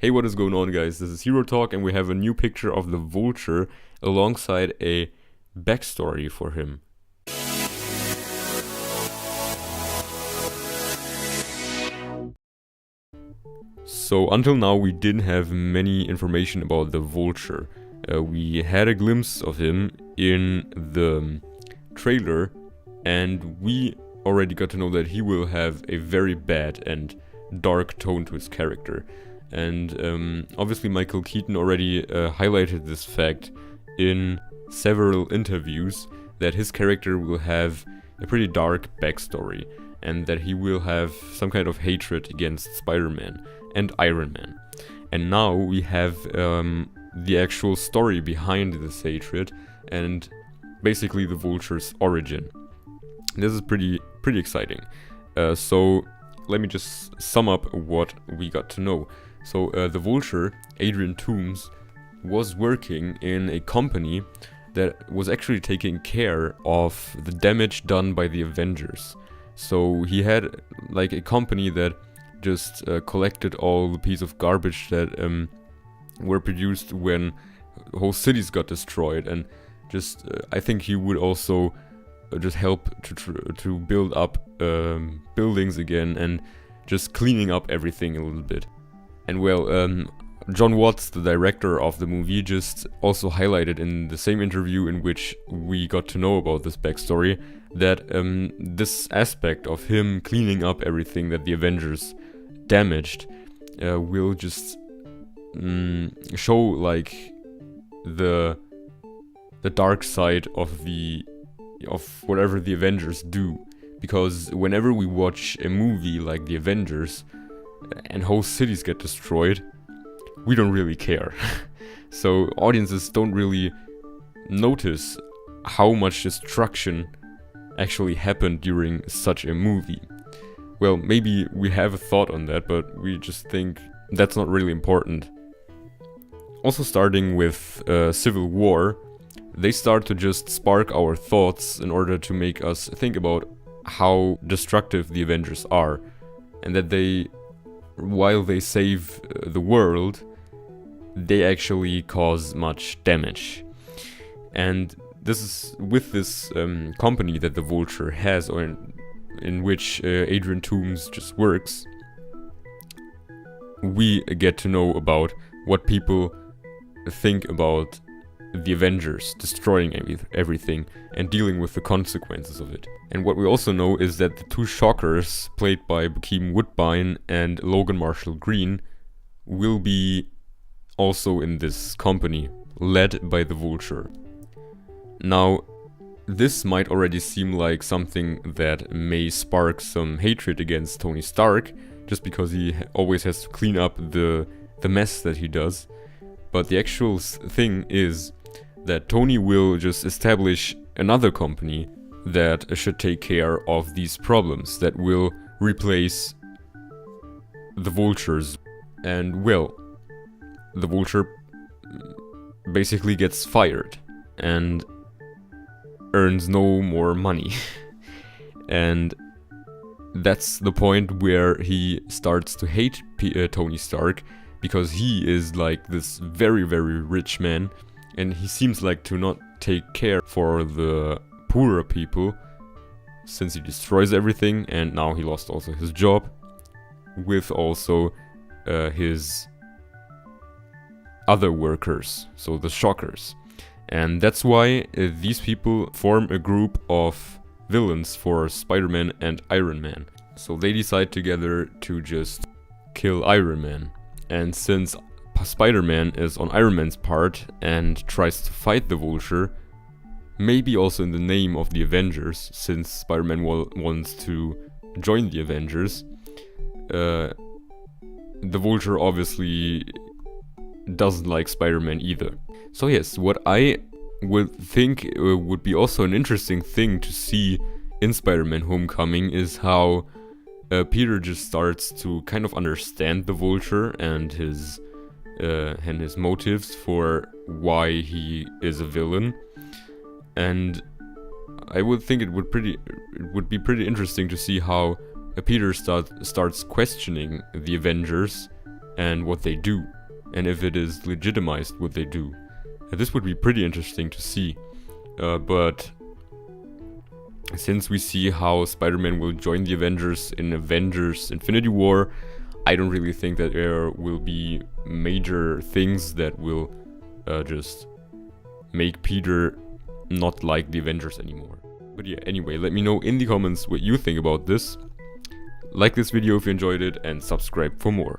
Hey, what is going on, guys? This is Hero Talk, and we have a new picture of the Vulture alongside a backstory for him. So until now, we didn't have many information about the Vulture. We had a glimpse of him in the trailer, and we already got to know that he will have a very bad and dark tone to his character. And obviously Michael Keaton already highlighted this fact in several interviews, that his character will have a pretty dark backstory and that he will have some kind of hatred against Spider-Man and Iron Man. And now we have the actual story behind this hatred and basically the Vulture's origin. This is pretty exciting. So let me just sum up what we got to know. So the Vulture, Adrian Toomes, was working in a company that was actually taking care of the damage done by the Avengers. So he had like a company that just collected all the pieces of garbage that were produced when whole cities got destroyed, and just I think he would also just help to build up buildings again and just cleaning up everything a little bit. And well, John Watts, the director of the movie, just also highlighted in the same interview in which we got to know about this backstory that this aspect of him cleaning up everything that the Avengers damaged will just show like the dark side of whatever the Avengers do. Because whenever we watch a movie like the Avengers and whole cities get destroyed, we don't really care. So audiences don't really notice how much destruction actually happened during such a movie. Well, maybe we have a thought on that, but we just think that's not really important. Also, starting with Civil War, they start to just spark our thoughts in order to make us think about how destructive the Avengers are, and that while they save the world, they actually cause much damage. And this is with this company that the Vulture has, or in which Adrian Toomes just works, we get to know about what people think about the Avengers destroying everything and dealing with the consequences of it. And what we also know is that the two Shockers, played by Bokeem Woodbine and Logan Marshall Green, will be also in this company, led by the Vulture. Now, this might already seem like something that may spark some hatred against Tony Stark, just because he always has to clean up the mess that he does. But the actual thing is that Tony will just establish another company that should take care of these problems, that will replace the Vultures. And well, the Vulture basically gets fired and earns no more money. And that's the point where he starts to hate Tony Stark, because he is like this very, very rich man, and he seems like to not take care for the poorer people, since he destroys everything, and now he lost also his job, with also his other workers, so the Shockers. And that's why these people form a group of villains for Spider-Man and Iron Man. So they decide together to just kill Iron Man. And since Spider-Man is on Iron Man's part and tries to fight the Vulture, maybe also in the name of the Avengers, since Spider-Man wants to join the Avengers, the Vulture obviously doesn't like Spider-Man either. So yes, what I would think would be also an interesting thing to see in Spider-Man Homecoming is how Peter just starts to kind of understand the Vulture and his motives for why he is a villain. And I would think it would be pretty interesting to see how Peter starts questioning the Avengers and what they do, and if it is legitimized what they do. This would be pretty interesting to see, but since we see how Spider-Man will join the Avengers in Avengers Infinity War, I don't really think that there will be major things that will just make Peter not like the Avengers anymore. But yeah, anyway, let me know in the comments what you think about this. Like this video if you enjoyed it, and subscribe for more.